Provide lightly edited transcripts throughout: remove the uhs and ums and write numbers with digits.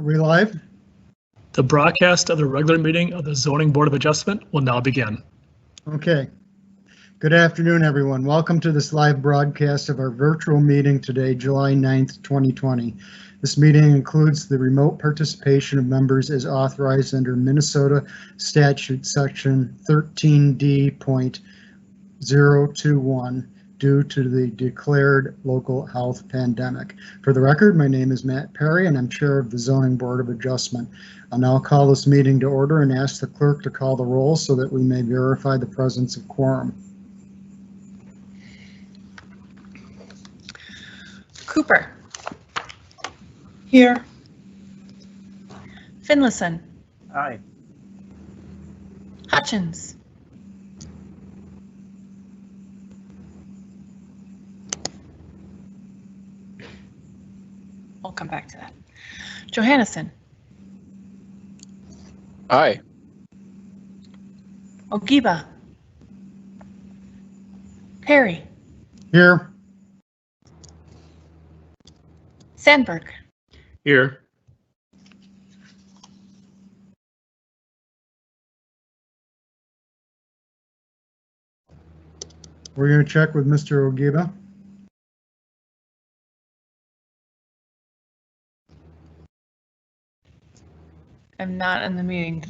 we live? The broadcast of the regular meeting of the Zoning Board of Adjustment will now begin. Okay. Good afternoon, everyone. Welcome to this live broadcast of our virtual meeting today, July 9th, 2020. This meeting includes the remote participation of members as authorized under Minnesota Statute Section 13D.021 due to the declared local health pandemic. For the record, my name is Matt Perry and I'm Chair of the Zoning Board of Adjustment. I'll now call this meeting to order and ask the clerk to call the roll so that we may verify the presence of quorum. Cooper. Here. Finlayson. Aye. Hutchins. We'll come back to that. Johannesson. Aye. Ogiba. Perry. Here. Sandberg. Here. We're going to check with Mr. Ogiba. I'm not in the meeting.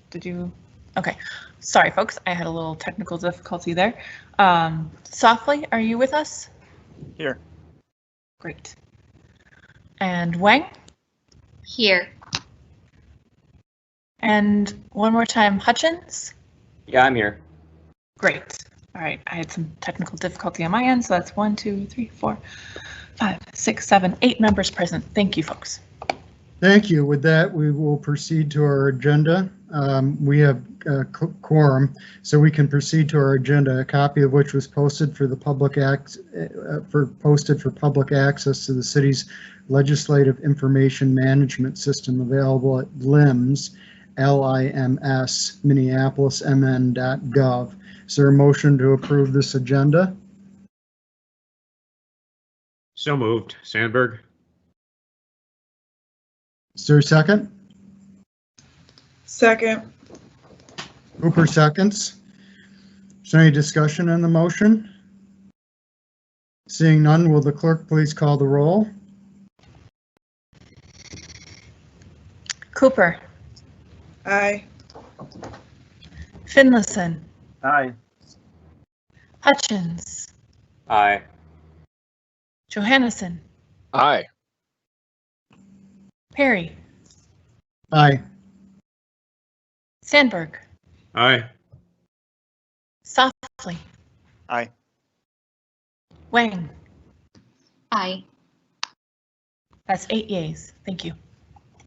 Did you? Okay. Sorry, folks. I had a little technical difficulty there. Softly, are you with us? Here. Great. And Wang? Here. And one more time, Hutchins? Yeah, I'm here. Great. All right. I had some technical difficulty on my end, so that's 1, 2, 3, 4, 5, 6, 7, 8 members present. Thank you, folks. Thank you. With that, we will proceed to our agenda. We have quorum, so we can proceed to our agenda, a copy of which was posted for the public posted for public access to the city's legislative information management system, available at LIMS, L-I-M-S, Minneapolis, mn.gov. Is there a motion to approve this agenda? So moved. Sandberg. Is there a second? Second. Cooper seconds. Is there any discussion on the motion? Seeing none, will the clerk please call the roll? Cooper. Aye. Finlayson. Aye. Hutchins. Aye. Johannesson. Aye. Perry. Aye. Sandberg. Aye. Softly. Aye. Wang. Aye. That's 8 yeas. Thank you.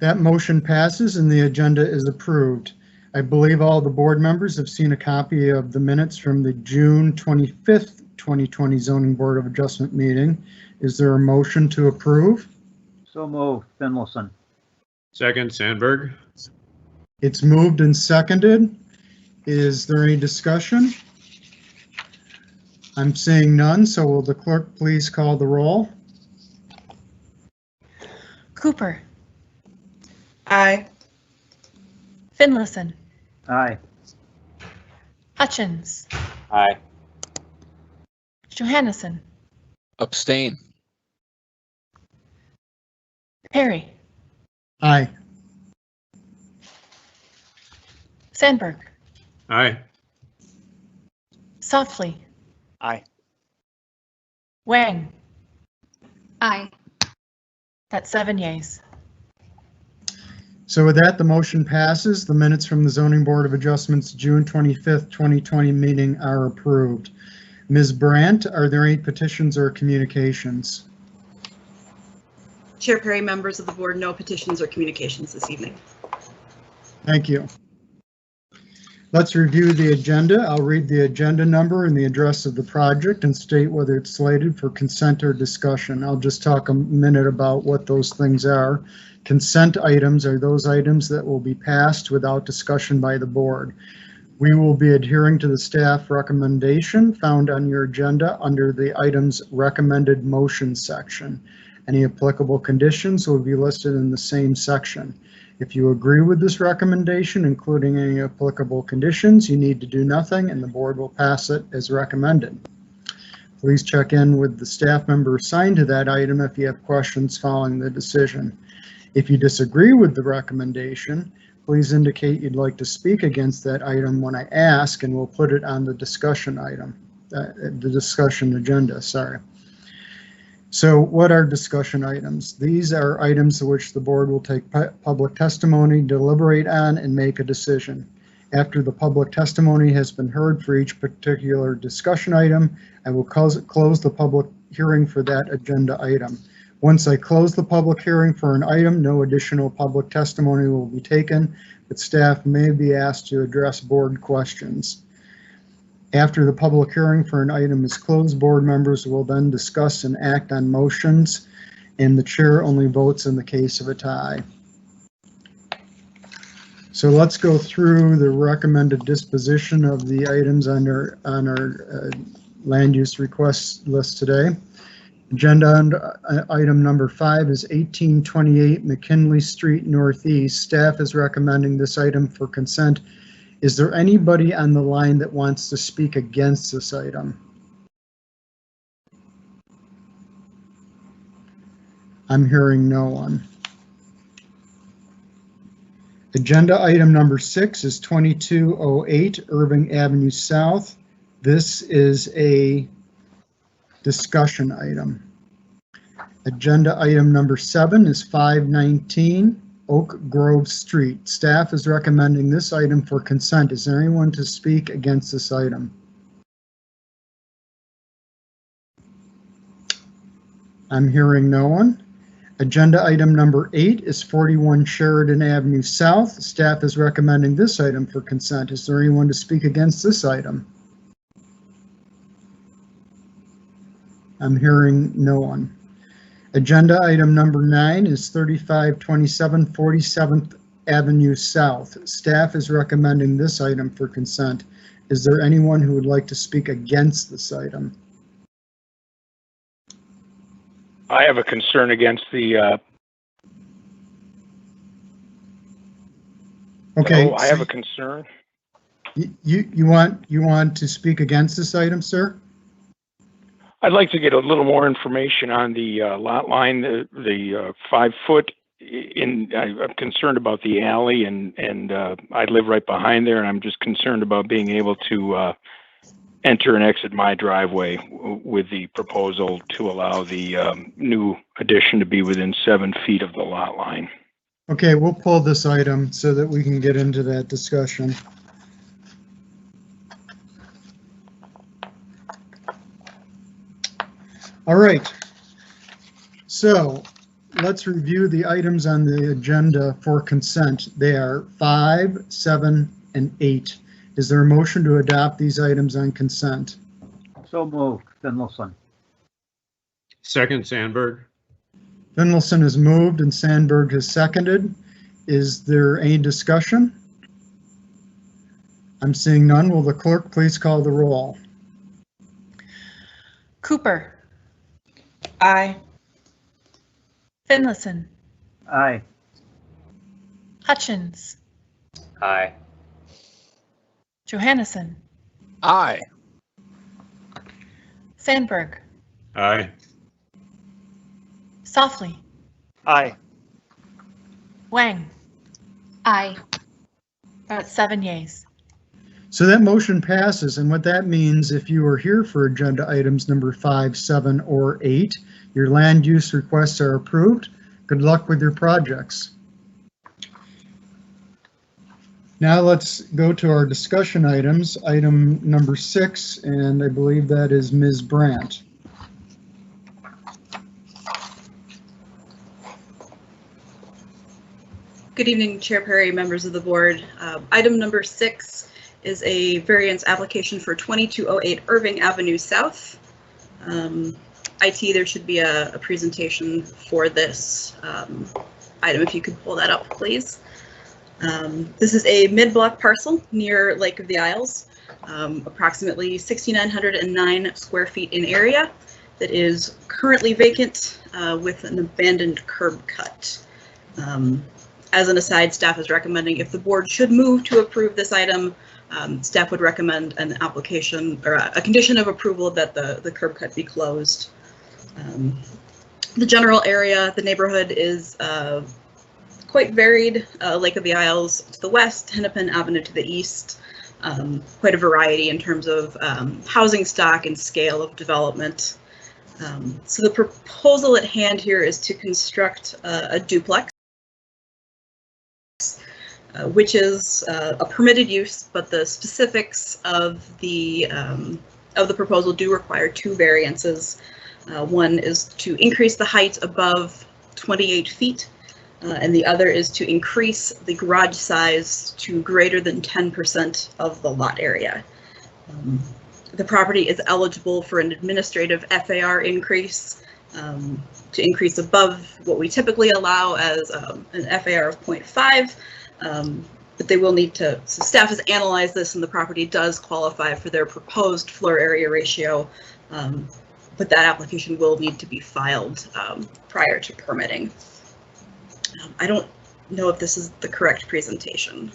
That motion passes and the agenda is approved. I believe all the board members have seen a copy of the minutes from the June 25th, 2020 Zoning Board of Adjustment meeting. Is there a motion to approve? So moved. Finlayson. Second. Sandberg. It's moved and seconded. Is there any discussion? I'm seeing none, so will the clerk please call the roll? Cooper. Aye. Finlayson. Aye. Hutchins. Aye. Johannesson. Abstain. Perry. Aye. Sandberg. Aye. Softly. Aye. Wang. Aye. That's 7 yeas. So with that, the motion passes. The minutes from the Zoning Board of Adjustments June 25th, 2020 meeting are approved. Ms. Brandt, are there any petitions or communications? Chair Perry, members of the board, no petitions or communications this evening. Thank you. Let's review the agenda. I'll read the agenda number and the address of the project and state whether it's slated for consent or discussion. I'll just talk a minute about what those things are. Consent items are those items that will be passed without discussion by the board. We will be adhering to the staff recommendation found on your agenda under the items recommended motion section. Any applicable conditions will be listed in the same section. If you agree with this recommendation, including any applicable conditions, you need to do nothing and the board will pass it as recommended. Please check in with the staff member assigned to that item if you have questions following the decision. If you disagree with the recommendation, please indicate you'd like to speak against that item when I ask, and we'll put it on the discussion item, the discussion agenda, sorry. So what are discussion items? These are items to which the board will take public testimony, deliberate on, and make a decision. After the public testimony has been heard for each particular discussion item, I will close the public hearing for that agenda item. Once I close the public hearing for an item, no additional public testimony will be taken, but staff may be asked to address board questions. After the public hearing for an item is closed, board members will then discuss and act on motions, and the chair only votes in the case of a tie. So let's go through the recommended disposition of the items on our land use request list today. Agenda item number 5 is 1828 McKinley Street Northeast. Staff is recommending this item for consent. Is there anybody on the line that wants to speak against this item? I'm hearing no one. Agenda item number 6 is 2208 Irving Avenue South. This is a discussion item. Agenda item number 7 is 519 Oak Grove Street. Staff is recommending this item for consent. Is there anyone to speak against this item? I'm hearing no one. Agenda item number 8 is 41 Sheridan Avenue South. Staff is recommending this item for consent. Is there anyone to speak against this item? I'm hearing no one. Agenda item number 9 is 3527 47th Avenue South. Staff is recommending this item for consent. Is there anyone who would like to speak against this item? I have a concern against the. Okay. I have a concern. You want to speak against this item, sir? I'd like to get a little more information on the lot line, the 5 foot. I'm concerned about the alley, and I live right behind there, and I'm just concerned about being able to enter and exit my driveway with the proposal to allow the new addition to be within 7 feet of the lot line. Okay, we'll pull this item so that we can get into that discussion. All right, so let's review the items on the agenda for consent. They are 5, 7, and 8. Is there a motion to adopt these items on consent? So moved, Finlayson. Second, Sandberg. Finlayson has moved and Sandberg has seconded. Is there any discussion? I'm seeing none. Will the clerk please call the roll? Cooper, Aye. Finlayson, Aye. Hutchins, Aye. Johannesson, Aye. Sandberg, Aye. Softly, Aye. Wang. Aye. That's 7 yeas. So that motion passes, and what that means, if you are here for agenda items number 5, 7, or 8, your land use requests are approved. Good luck with your projects. Now let's go to our discussion items. Item number 6, and I believe that is Ms. Brandt. Good evening, Chair Perry, members of the board. Item number 6 is a variance application for 2208 Irving Avenue South. IT, there should be a presentation for this item. If you could pull that up, please. This is a mid-block parcel near Lake of the Isles, approximately 6,909 square feet in area. that is currently vacant with an abandoned curb cut. As an aside, staff is recommending if the board should move to approve this item, staff would recommend an application or a condition of approval that the curb cut be closed. The general area, the neighborhood is quite varied. Lake of the Isles to the west, Hennepin Avenue to the east. Quite a variety in terms of housing stock and scale of development. So the proposal at hand here is to construct a duplex, which is a permitted use, but the specifics of the proposal do require two variances. One is to increase the height above 28 feet, and the other is to increase the garage size to greater than 10% of the lot area. The property is eligible for an administrative FAR increase to increase above what we typically allow as an FAR of 0.5. But they will need to, so staff has analyzed this and the property does qualify for their proposed floor area ratio, but that application will need to be filed prior to permitting. I don't know if this is the correct presentation.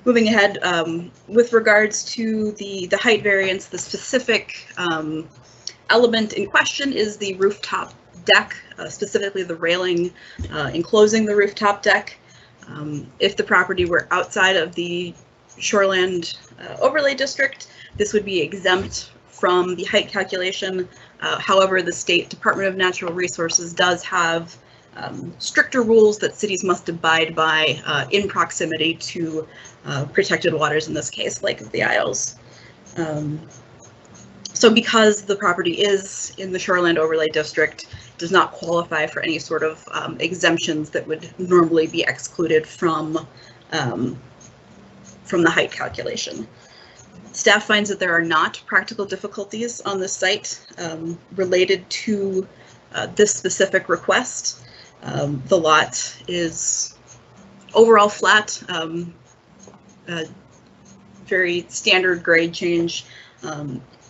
Moving ahead, with regards to the height variance, the specific element in question is the rooftop deck, specifically the railing enclosing the rooftop deck. If the property were outside of the shoreland overlay district, this would be exempt from the height calculation. However, the State Department of Natural Resources does have stricter rules that cities must abide by in proximity to protected waters, in this case, Lake of the Isles. So because the property is in the Shoreland Overlay District, does not qualify for any sort of exemptions that would normally be excluded from the height calculation. Staff finds that there are not practical difficulties on this site related to this specific request. The lot is overall flat, very standard grade change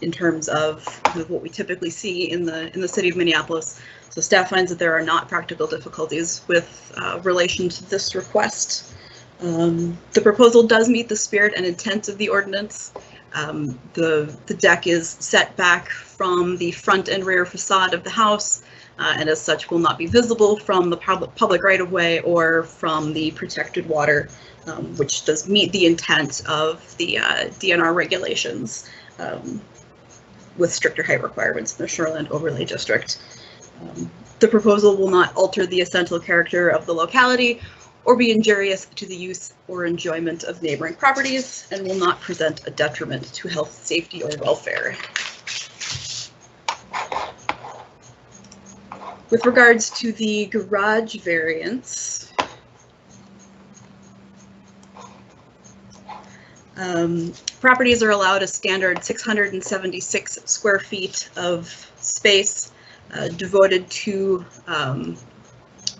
in terms of what we typically see in the city of Minneapolis. So staff finds that there are not practical difficulties with relation to this request. The proposal does meet the spirit and intent of the ordinance. The deck is set back from the front and rear facade of the house, and as such will not be visible from the public right-of-way or from the protected water, which does meet the intent of the DNR regulations with stricter height requirements in the Shoreland Overlay District. The proposal will not alter the essential character of the locality or be injurious to the use or enjoyment of neighboring properties, and will not present a detriment to health, safety, or welfare. With regards to the garage variance, properties are allowed a standard 676 square feet of space devoted to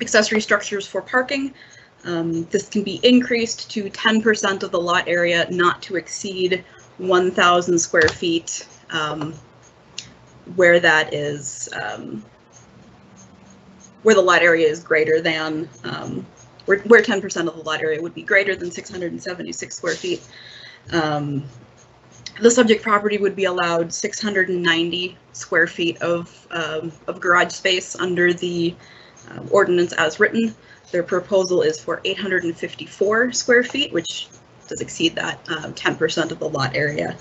accessory structures for parking. This can be increased to 10% of the lot area, not to exceed 1,000 square feet, where that is, where the lot area is greater than, where 10% of the lot area would be greater than 676 square feet. The subject property would be allowed 690 square feet of garage space under the ordinance as written. Their proposal is for 854 square feet, which does exceed that 10% of the lot area.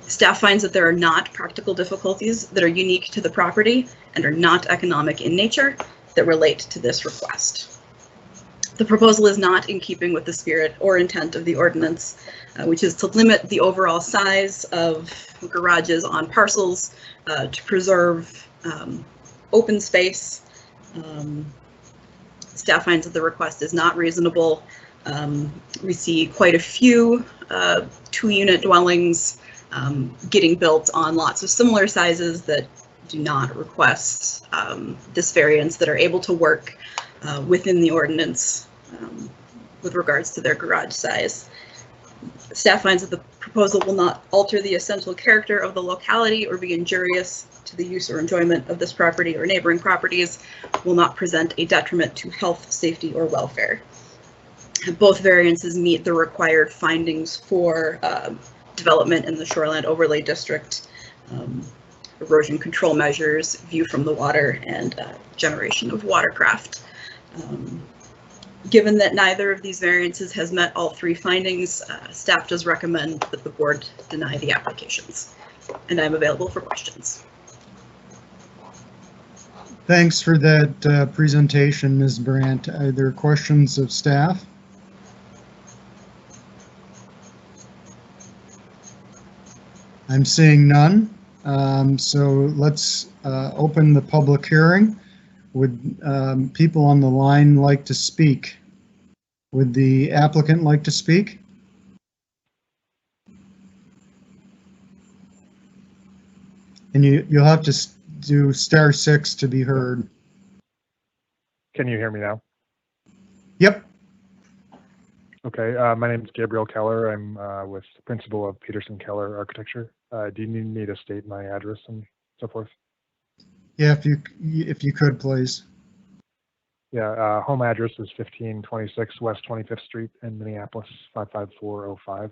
Staff finds that there are not practical difficulties that are unique to the property and are not economic in nature that relate to this request. The proposal is not in keeping with the spirit or intent of the ordinance, which is to limit the overall size of garages on parcels to preserve open space. Staff finds that the request is not reasonable. We see quite a few 2-unit dwellings getting built on lots of similar sizes that do not request this variance, that are able to work within the ordinance with regards to their garage size. Staff finds that the proposal will not alter the essential character of the locality or be injurious to the use or enjoyment of this property or neighboring properties, will not present a detriment to health, safety, or welfare. Both variances meet the required findings for development in the Shoreland Overlay District, erosion control measures, view from the water, and generation of watercraft. Given that neither of these variances has met all three findings, staff does recommend that the board deny the applications. And I'm available for questions. Thanks for that presentation, Ms. Brandt. Are there questions of staff? I'm seeing none. So let's open the public hearing. Would people on the line like to speak? Would the applicant like to speak? And you'll have to do *6 to be heard. Can you hear me now? Yep. Okay, my name is Gabriel Keller. I'm with the principal of Peterson Keller Architecture. Do you need me to state my address and so forth? Yeah, if you could, please. Yeah, home address is 1526 West 25th Street in Minneapolis, 55405.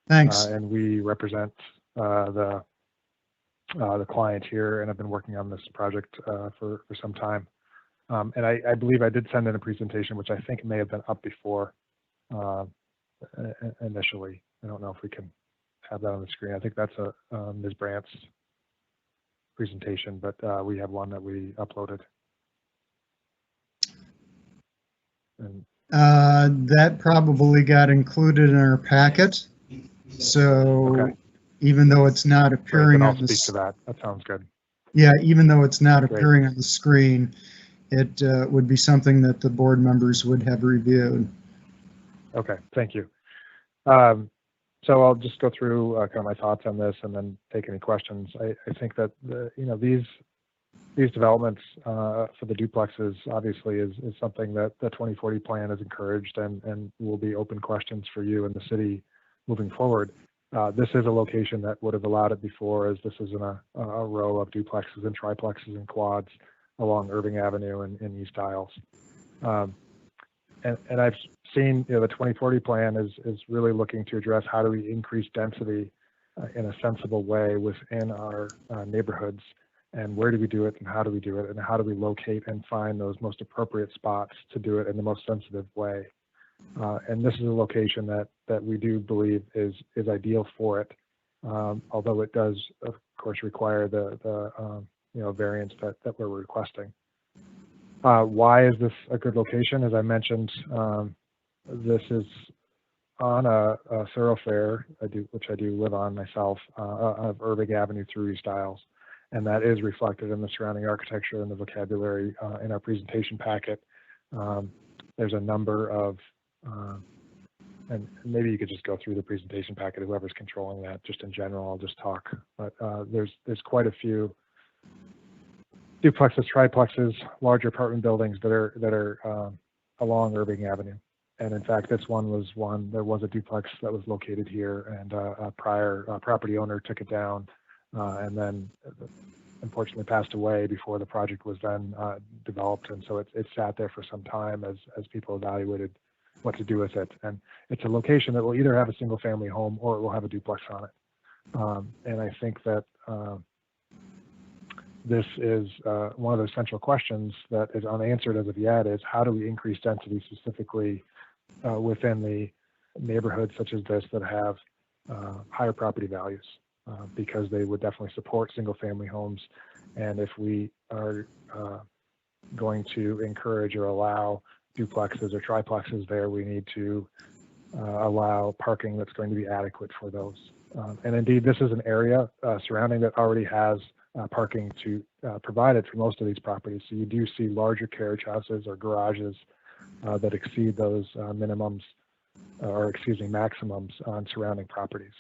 Thanks. And we represent the client here, and I've been working on this project for some time. And I believe I did send in a presentation, which I think may have been up before initially. I don't know if we can have that on the screen. I think that's a Ms. Brandt's presentation, but we have one that we uploaded. And that probably got included in our packet. So okay. Even though it's not appearing I'll on the speak to that. That sounds good. Yeah, even though it's not Great. appearing on the screen, it would be something that the board members would have reviewed. Okay, thank you. So I'll just go through kind of my thoughts on this and then take any questions. I think that these developments for the duplexes obviously is something that the 2040 plan has encouraged and will be open questions for you and the city moving forward. This is a location that would have allowed it before, as this is in a row of duplexes and triplexes and quads along Irving Avenue in East Isles. And I've seen, the 2040 plan is really looking to address how do we increase density in a sensible way within our neighborhoods, and where do we do it, and how do we do it, and how do we locate and find those most appropriate spots to do it in the most sensitive way. And this is a location that we do believe is ideal for it, although it does, of course, require the variance that we're requesting. Why is this a good location? As I mentioned, this is on a thoroughfare, which I do live on myself, of Irving Avenue through East Isles, and that is reflected in the surrounding architecture and the vocabulary in our presentation packet. There's a number of, and maybe you could just go through the presentation packet, whoever's controlling that, just in general, I'll just talk, but there's quite a few duplexes, triplexes, larger apartment buildings that are along Irving Avenue. And in fact, this one was there was a duplex that was located here, and a prior property owner took it down and then unfortunately passed away before the project was then developed. And so it sat there for some time as people evaluated what to do with it. And it's a location that will either have a single family home or it will have a duplex on it. And I think that this is one of those central questions that is unanswered as of yet, is how do we increase density specifically within the neighborhoods such as this that have higher property values, because they would definitely support single family homes. And if we are going to encourage or allow duplexes or triplexes there, we need to allow parking that's going to be adequate for those. And indeed, this is an area surrounding that already has parking provided for most of these properties. So you do see larger carriage houses or garages that exceed those maximums on surrounding properties.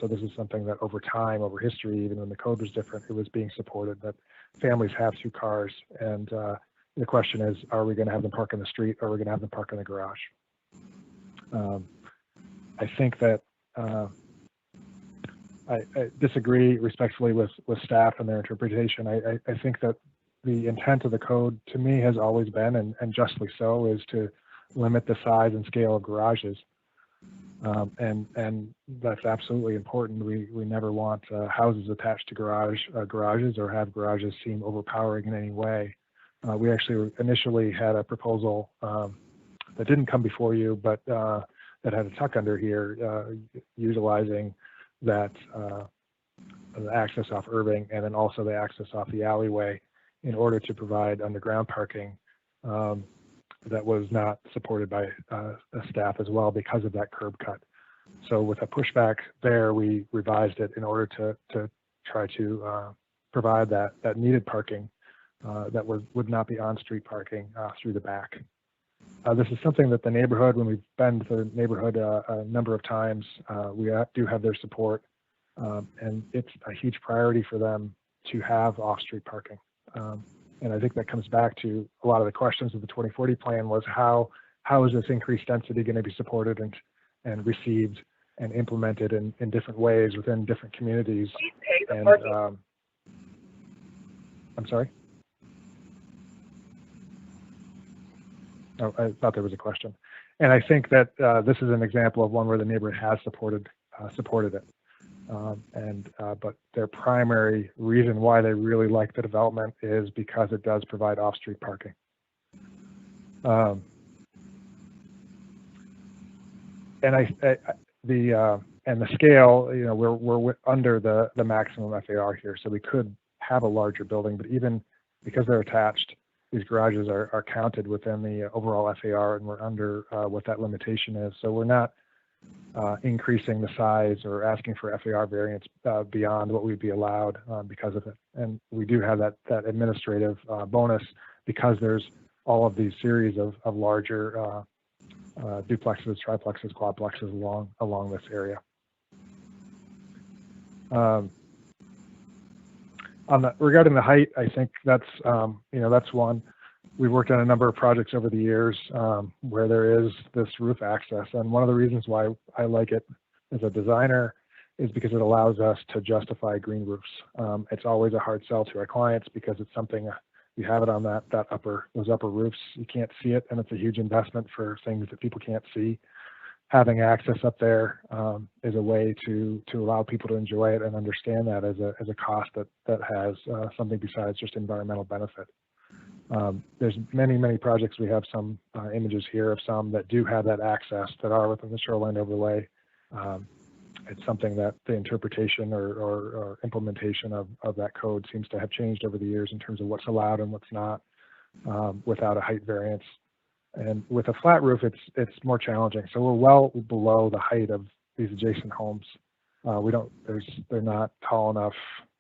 So this is something that over time, over history, even when the code was different, it was being supported, that families have 2 cars. And the question is, are we going to have them park in the street, or are we going to have them park in the garage? I think that I disagree respectfully with staff and their interpretation. I think that the intent of the code, to me, has always been, and justly so, is to limit the size and scale of garages. And that's absolutely important. We never want houses attached to garages or have garages seem overpowering in any way. We actually initially had a proposal that didn't come before you, but that had a tuck under here, utilizing that the access off Irving and then also the access off the alleyway in order to provide underground parking that was not supported by staff as well because of that curb cut. So with a pushback there, we revised it in order to try to provide that needed parking that would not be on-street parking through the back. This is something that the neighborhood, when we've been to the neighborhood a number of times, we do have their support, and it's a huge priority for them to have off-street parking. And I think that comes back to a lot of the questions of the 2040 plan was how is this increased density going to be supported and received and implemented in different ways within different communities. And I'm sorry? Oh, I thought there was a question. And I think that this is an example of one where the neighborhood has supported it. But their primary reason why they really like the development is because it does provide off-street parking. And the scale, you know, we're under the maximum FAR here, so we could have a larger building, but even because they're attached, these garages are counted within the overall FAR, and we're under what that limitation is. So we're not increasing the size or asking for FAR variance beyond what would be allowed because of it. And we do have that administrative bonus because there's all of these series of larger duplexes, triplexes, quadplexes along this area. Regarding the height, I think that's that's one. We've worked on a number of projects over the years where there is this roof access, and one of the reasons why I like it as a designer is because it allows us to justify green roofs. It's always a hard sell to our clients because it's something you have it on those upper roofs. You can't see it, and it's a huge investment for things that people can't see. Having access up there is a way to allow people to enjoy it and understand that as a cost that has something besides just environmental benefit. There's many projects. We have some images here of some that do have that access that are within the shoreline overlay. It's something that the interpretation or implementation of that code seems to have changed over the years in terms of what's allowed and what's not without a height variance. And with a flat roof, it's more challenging. So we're well below the height of these adjacent homes. They're not tall enough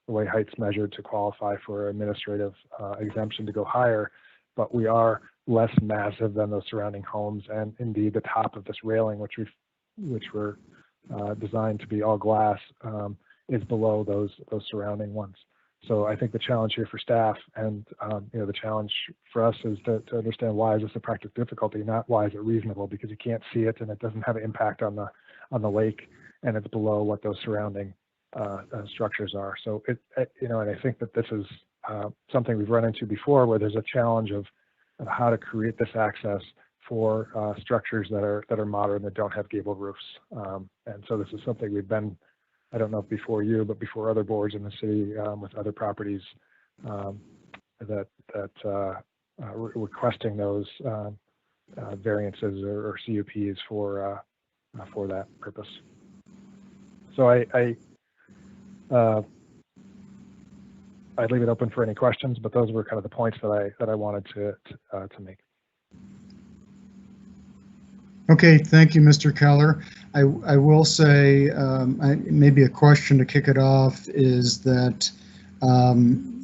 the way height's measured to qualify for administrative exemption to go higher, but we are less massive than those surrounding homes. And indeed, the top of this railing, which were designed to be all glass, is below those surrounding ones. So I think the challenge here for staff and the challenge for us is to understand why is this a practical difficulty, not why is it reasonable, because you can't see it and it doesn't have an impact on the lake, and it's below what those surrounding structures are. So and I think that this is something we've run into before, where there's a challenge of how to create this access for structures that are modern, that don't have gable roofs. And so this is something we've been, I don't know if before you, but before other boards in the city with other properties requesting those variances or CUPs for that purpose. So I'd leave it open for any questions, but those were kind of the points that I wanted to make. Okay, thank you, Mr. Keller. I will say maybe a question to kick it off is that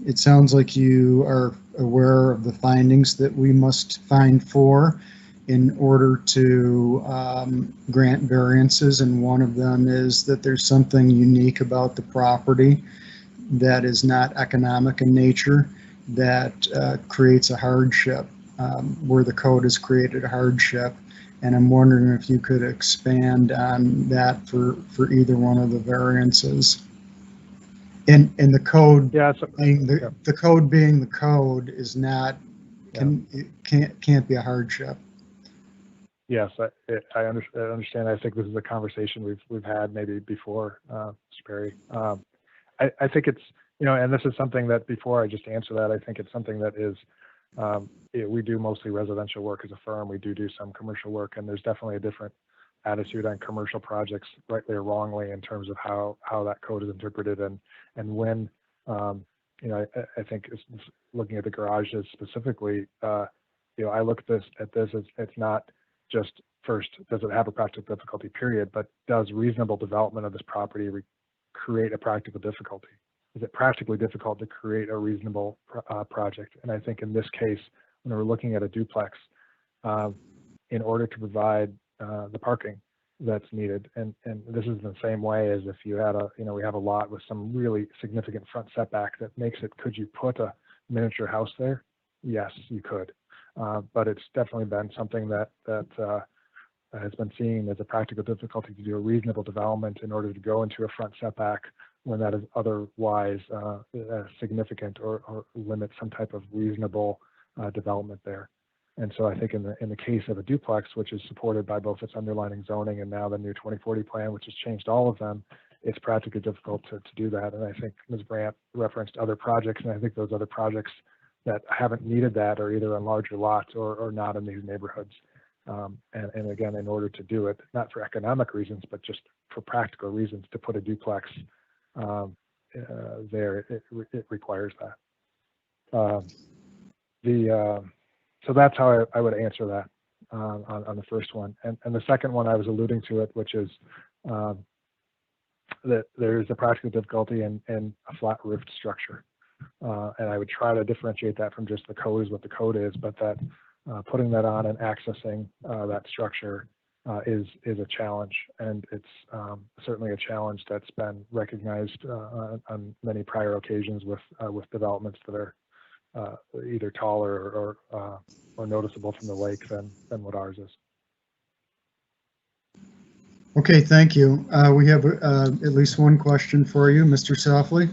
it sounds like you are aware of the findings that we must find for in order to grant variances, and one of them is that there's something unique about the property that is not economic in nature that creates a hardship where the code has created a hardship. And I'm wondering if you could expand on that for either one of the variances. And the code, Yeah, so, being yeah. the code being the code is not, it can't be a hardship. Yes, I understand. I think this is a conversation we've had maybe before, Mr. Perry. I think it's, and this is something that before I just answer that, I think it's something that is, we do mostly residential work as a firm. We do some commercial work, and there's definitely a different attitude on commercial projects, rightly or wrongly, in terms of how that code is interpreted and when, I think looking at the garages specifically, I look at this as it's not just first, does it have a practical difficulty, period, but does reasonable development of this property create a practical difficulty? Is it practically difficult to create a reasonable project? And I think in this case, when we're looking at a duplex, in order to provide the parking that's needed, and this is the same way as if you had we have a lot with some really significant front setback that makes it, could you put a miniature house there? Yes, you could. But it's definitely been something that has been seen as a practical difficulty to do a reasonable development in order to go into a front setback when that is otherwise significant or limit some type of reasonable development there. And so I think in the case of a duplex, which is supported by both its underlying zoning and now the new 2040 plan, which has changed all of them, it's practically difficult to do that. And I think Ms. Brandt referenced other projects, and I think those other projects that haven't needed that are either on larger lots or not in these neighborhoods. And again, in order to do it, not for economic reasons, but just for practical reasons, to put a duplex there, it requires that. So that's how I would answer that on the first one. And the second one, I was alluding to it, which is that there is a practical difficulty in a flat roofed structure. And I would try to differentiate that from just the code is what the code is, but that putting that on and accessing that structure is a challenge. And it's certainly a challenge that's been recognized on many prior occasions with developments that are either taller or noticeable from the lake than what ours is. Okay, thank you. We have at least one question for you, Mr. Softly.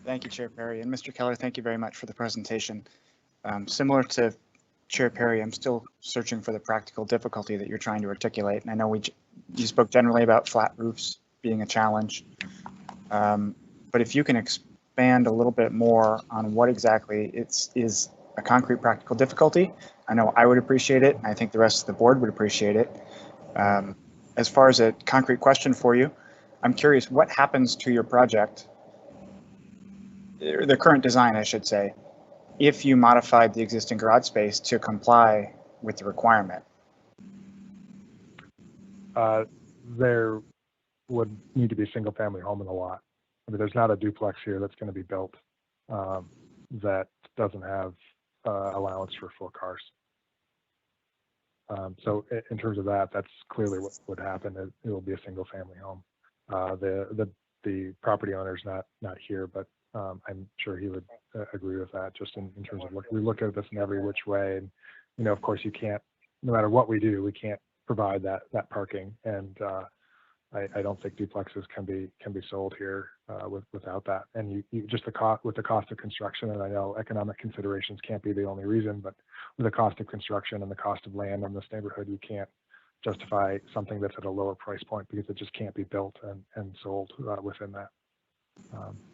Thank you, Chair Perry. And Mr. Keller, thank you very much for the presentation. Similar to Chair Perry, I'm still searching for the practical difficulty that you're trying to articulate. And I know you spoke generally about flat roofs being a challenge. But if you can expand a little bit more on what exactly is a concrete practical difficulty, I know I would appreciate it. And I think the rest of the board would appreciate it. As far as a concrete question for you, I'm curious what happens to your project, the current design, I should say, if you modified the existing garage space to comply with the requirement? There would need to be a single family home in the lot. I mean, there's not a duplex here that's going to be built that doesn't have allowance for 4 cars. So in terms of that, that's clearly what would happen. It will be a single family home. The property owner's not here, but I'm sure he would agree with that, just in terms of we look at this in every which way. And, of course, you can't, no matter what we do, we can't provide that parking. And I don't think duplexes can be sold here without that. And you just with the cost of construction, and I know economic considerations can't be the only reason, but with the cost of construction and the cost of land in this neighborhood, you can't justify something that's at a lower price point because it just can't be built and sold within that.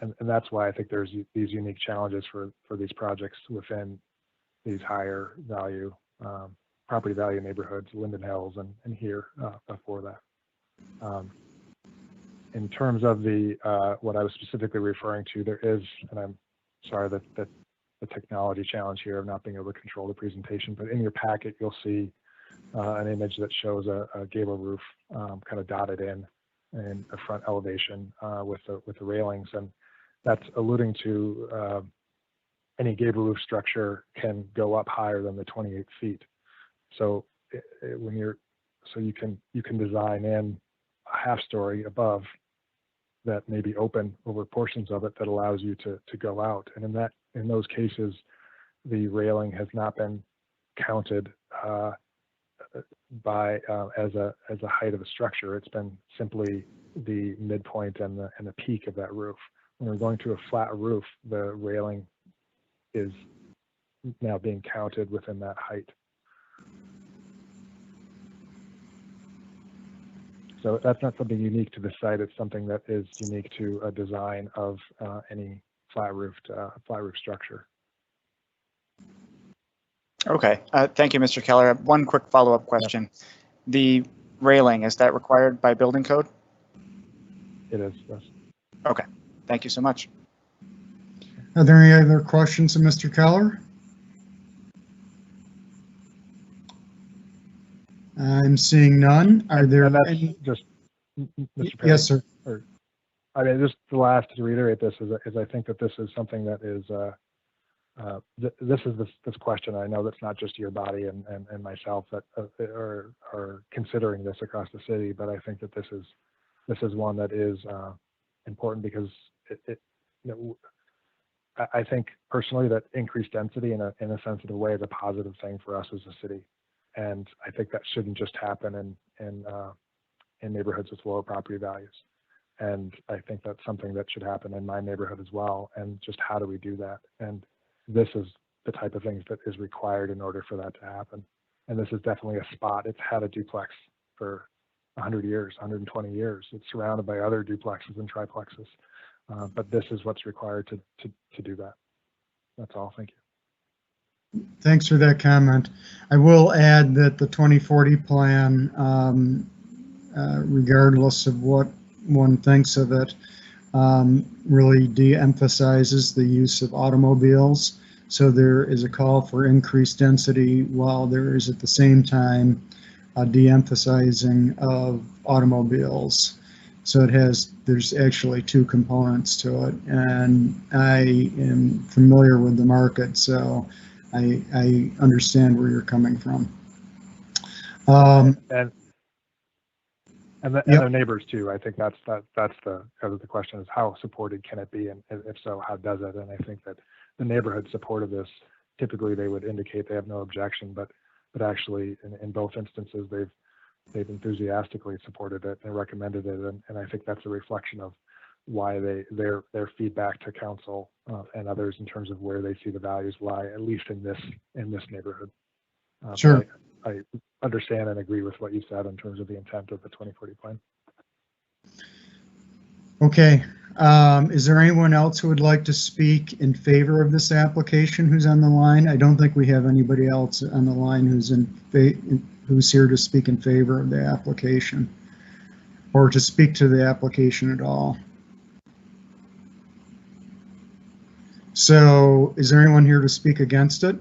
And that's why I think there's these unique challenges for these projects within these higher value property value neighborhoods, Linden Hills and here before that. In terms of the what I was specifically referring to, there is, and I'm sorry that the technology challenge here of not being able to control the presentation, but in your packet you'll see an image that shows a gable roof kind of dotted in a front elevation with the railings, and that's alluding to any gable roof structure can go up higher than the 28 feet. So you can design in a half story above that may be open over portions of it that allows you to go out, and in those cases the railing has not been counted as a height of a structure. It's been simply the midpoint and the peak of that roof. When we're going to a flat roof, the railing is now being counted within that height. So that's not something unique to the site. It's something that is unique to a design of any flat roof structure. Okay, thank you, Mr. Keller. One quick follow-up question. The railing, is that required by building code? It is, yes. Okay, thank you so much. Are there any other questions of Mr. Keller? I'm seeing none. Are there any? Just, Mr. Perry? Yes, sir. I mean, just the last to reiterate this is I think that this is something that is this question. I know that's not just your body and myself that are considering this across the city, but I think that this is one that is important because I think personally that increased density in a sensitive way is a positive thing for us as a city, and I think that shouldn't just happen in neighborhoods with lower property values. And I think that's something that should happen in my neighborhood as well. And just how do we do that? And this is the type of things that is required in order for that to happen. And this is definitely a spot. It's had a duplex for 100 years, 120 years. It's surrounded by other duplexes and triplexes. But this is what's required to do that. That's all. Thank you. Thanks for that comment. I will add that the 2040 plan, regardless of what one thinks of it, really de-emphasizes the use of automobiles. So there is a call for increased density while there is at the same time a de-emphasizing of automobiles. So there's actually two components to it, and I am familiar with the market, so I understand where you're coming from. And the neighbors too. I think that's the question is how supported can it be, and if so, how does it? And I think that the neighborhood support of this, typically they would indicate they have no objection, but actually in both instances they've enthusiastically supported it and recommended it, and I think that's a reflection of why their feedback to council and others in terms of where they see the values lie, at least in this neighborhood. Sure. I understand and agree with what you said in terms of the intent of the 2040 plan. Okay. Is there anyone else who would like to speak in favor of this application who's on the line? I don't think we have anybody else on the line who's here to speak in favor of the application or to speak to the application at all. So is there anyone here to speak against it?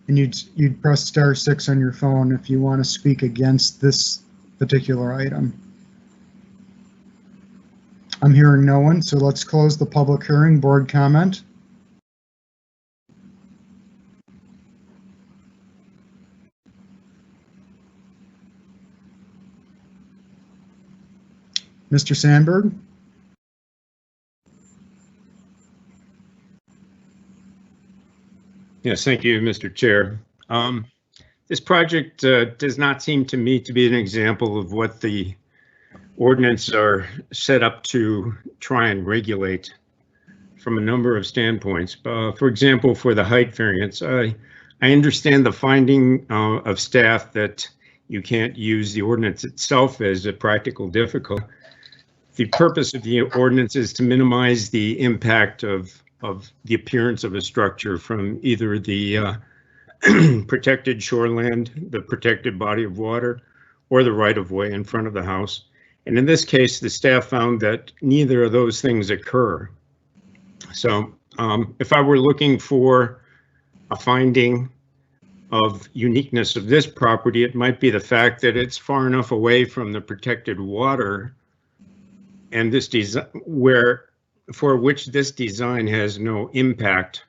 And you'd press *6 on your phone if you want to speak against this particular item. I'm hearing no one, so let's close the public hearing. Board comment. Mr. Sandberg? Yes, thank you, Mr. Chair. This project does not seem to me to be an example of what the ordinance are set up to try and regulate from a number of standpoints. For example, for the height variance, I understand the finding of staff that you can't use the ordinance itself as a practical difficulty. The purpose of the ordinance is to minimize the impact of the appearance of a structure from either the protected shoreland, the protected body of water, or the right-of-way in front of the house. And in this case, the staff found that neither of those things occur. So if I were looking for a finding of uniqueness of this property, it might be the fact that it's far enough away from the protected water and this design for which this design has no impact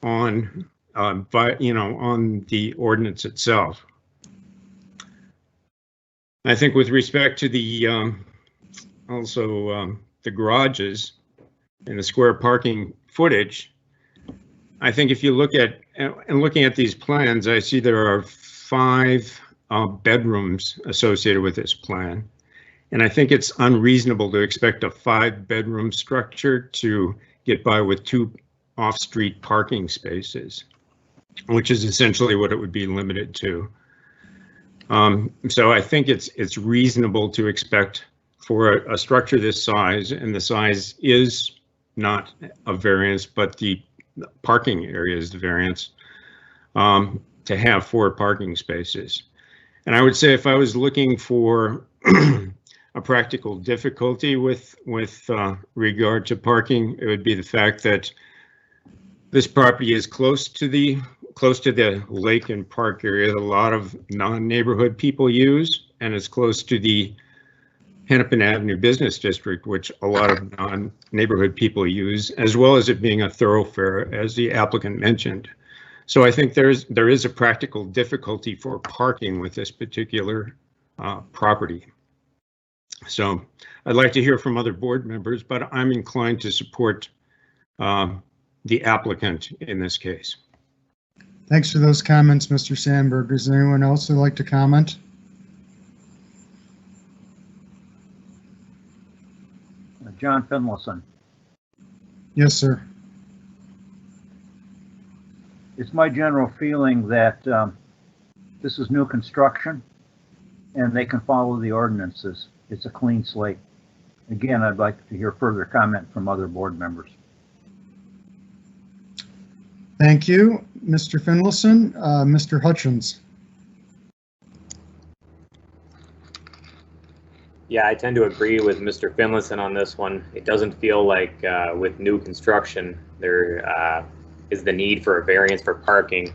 on on the ordinance itself. I think with respect to the the garages, in the square parking footage, I think if you look at, and looking at these plans, I see there are 5 bedrooms associated with this plan. And I think it's unreasonable to expect a 5-bedroom structure to get by with 2 off-street parking spaces, which is essentially what it would be limited to. So I think it's reasonable to expect for a structure this size, and the size is not a variance, but the parking area is the variance, to have 4 parking spaces. And I would say if I was looking for a practical difficulty with regard to parking, it would be the fact that this property is close to the lake and park area that a lot of non-neighborhood people use, and it's close to the Hennepin Avenue Business District, which a lot of non-neighborhood people use, as well as it being a thoroughfare, as the applicant mentioned. So I think there is a practical difficulty for parking with this particular property. So I'd like to hear from other board members, but I'm inclined to support the applicant in this case. Thanks for those comments, Mr. Sandberg. Is there anyone else who'd like to comment? John Finlayson. Yes, sir. It's my general feeling that this is new construction and they can follow the ordinances. It's a clean slate. Again, I'd like to hear further comment from other board members. Thank you, Mr. Finlayson. Mr. Hutchins. Yeah, I tend to agree with Mr. Finlayson on this one. It doesn't feel like with new construction there is the need for a variance for parking.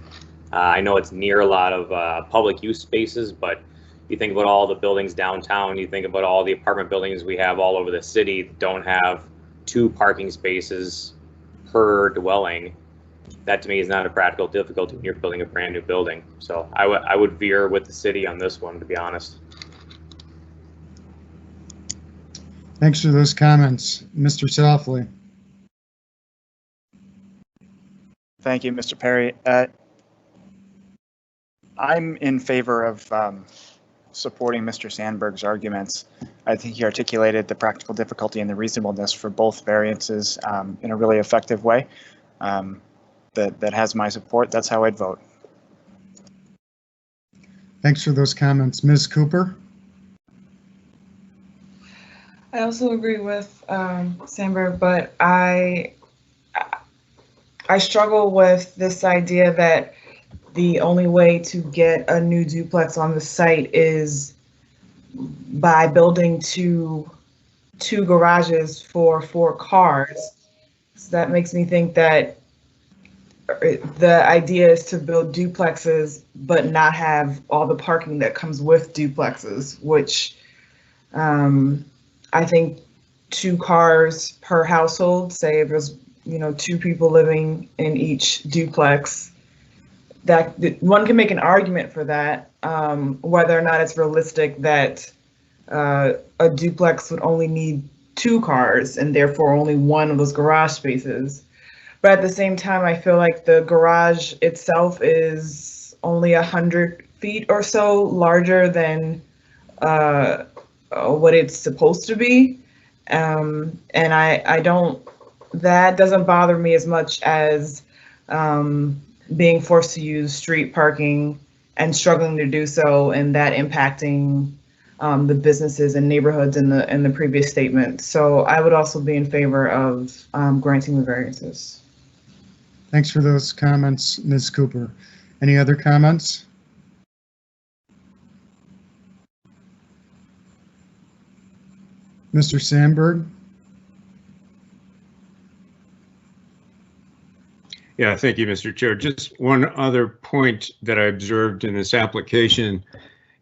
I know it's near a lot of public use spaces, but you think about all the buildings downtown, you think about all the apartment buildings we have all over the city that don't have 2 parking spaces per dwelling. That to me is not a practical difficulty when you're building a brand new building. So I would veer with the city on this one, to be honest. Thanks for those comments. Mr. Softly. Thank you, Mr. Perry. I'm in favor of supporting Mr. Sandberg's arguments. I think he articulated the practical difficulty and the reasonableness for both variances in a really effective way. That has my support. That's how I'd vote. Thanks for those comments. Ms. Cooper? I also agree with Sandberg, but I struggle with this idea that the only way to get a new duplex on the site is by building two garages for 4 cars. So that makes me think that the idea is to build duplexes but not have all the parking that comes with duplexes, which I think 2 cars per household, say if there's 2 people living in each duplex, that one can make an argument for that, whether or not it's realistic that a duplex would only need 2 cars and therefore only 1 of those garage spaces. But at the same time, I feel like the garage itself is only 100 feet or so larger than what it's supposed to be. And that doesn't bother me as much as being forced to use street parking and struggling to do so, and that impacting the businesses and neighborhoods in the previous statement. So I would also be in favor of granting the variances. Thanks for those comments, Ms. Cooper. Any other comments? Mr. Sandberg? Yeah, thank you, Mr. Chair. Just one other point that I observed in this application,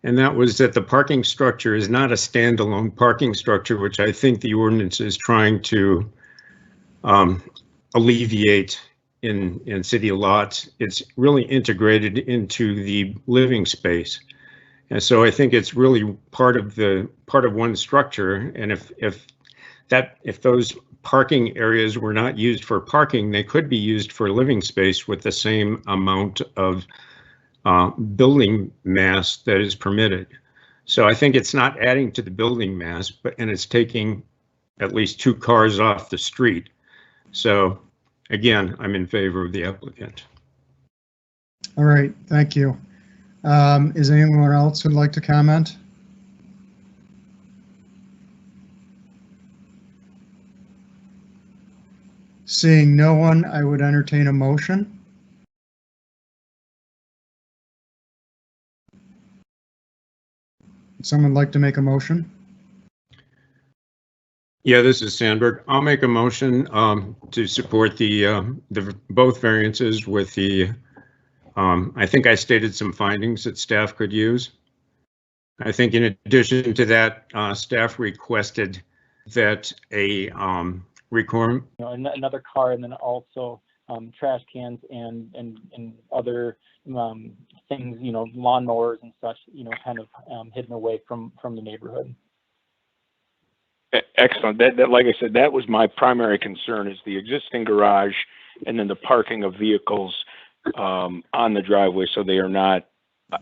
and that was that the parking structure is not a standalone parking structure, which I think the ordinance is trying to alleviate in city lots. It's really integrated into the living space. And so I think it's really part of one structure. And if those parking areas were not used for parking, they could be used for living space with the same amount of building mass that is permitted. So I think it's not adding to the building mass, and it's taking at least 2 cars off the street. So again, I'm in favor of the applicant. All right, thank you. Is anyone else who'd like to comment? Seeing no one, I would entertain a motion. Would someone like to make a motion? Yeah, this is Sandberg. I'll make a motion to support the both variances with the, I think I stated some findings that staff could use. I think in addition to that, staff requested that a another car, and then also trash cans and other things, lawnmowers and such, kind of hidden away from the neighborhood. Excellent. That, like I said, that was my primary concern, is the existing garage and then the parking of vehicles on the driveway, so they are not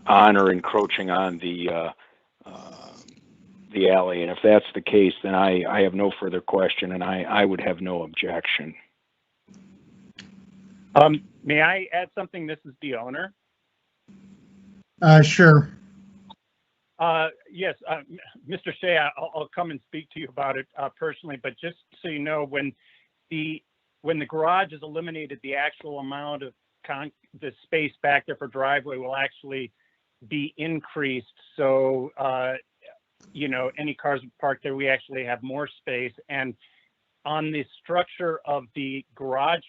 on or encroaching on the alley. And if that's the case, then I have no further question, and I would have no objection. May I add something? This is the owner. Sure. Yes, Mr. Shea, I'll come and speak to you about it personally, but just so you know, when the garage is eliminated, the actual amount of the space back there for driveway will actually be increased. So, any cars parked there, we actually have more space. And on the structure of the garage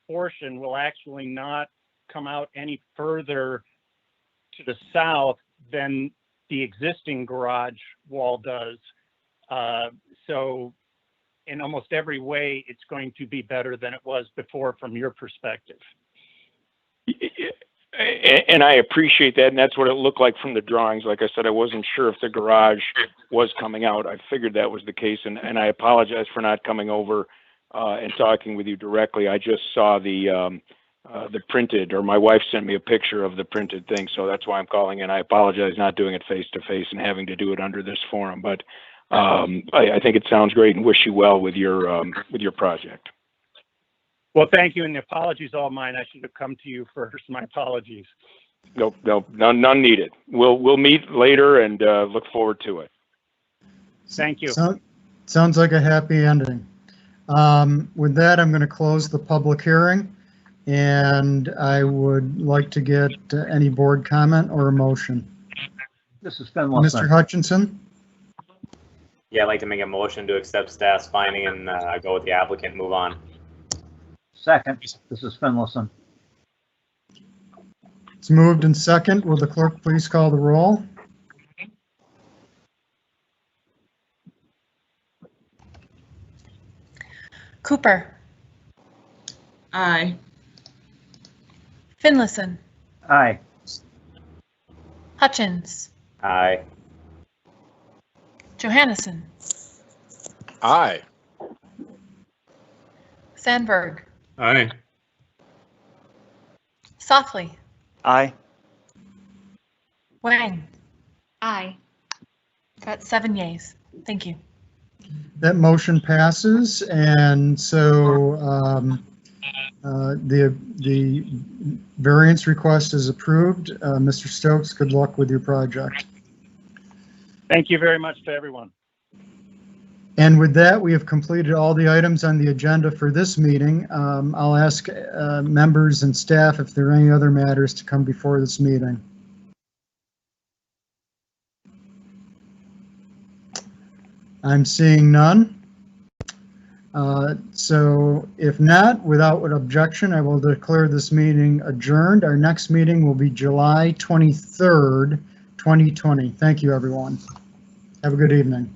portion will actually not come out any further to the south than the existing garage wall does. So in almost every way, it's going to be better than it was before from your perspective. And I appreciate that, and that's what it looked like from the drawings. Like I said, I wasn't sure if the garage was coming out. I figured that was the case, and I apologize for not coming over and talking with you directly. I just saw the printed, or my wife sent me a picture of the printed thing, so that's why I'm calling in. I apologize not doing it face to face and having to do it under this forum, but I think it sounds great, and wish you well with your project. Well, thank you, and the apologies all mine. I should have come to you first. My apologies. Nope, none needed. We'll meet later and look forward to it. Thank you. Sounds like a happy ending. With that, I'm going to close the public hearing, and I would like to get any board comment or a motion. This is Finlayson. Mr. Hutchinson? Yeah, I'd like to make a motion to accept staff's finding and go with the applicant, move on. Second, this is Finlayson. It's moved and second. Will the clerk please call the roll? Cooper. Aye. Finlayson. Aye. Hutchins. Aye. Johannesson. Aye. Sandberg. Aye. Softly. Aye. Wang. Aye. Got 7 yeas. Thank you. That motion passes, and so the variance request is approved. Mr. Stokes, good luck with your project. Thank you very much to everyone. And with that, we have completed all the items on the agenda for this meeting. I'll ask members and staff if there are any other matters to come before this meeting. I'm seeing none. So if not, without objection, I will declare this meeting adjourned. Our next meeting will be July 23rd, 2020. Thank you, everyone. Have a good evening.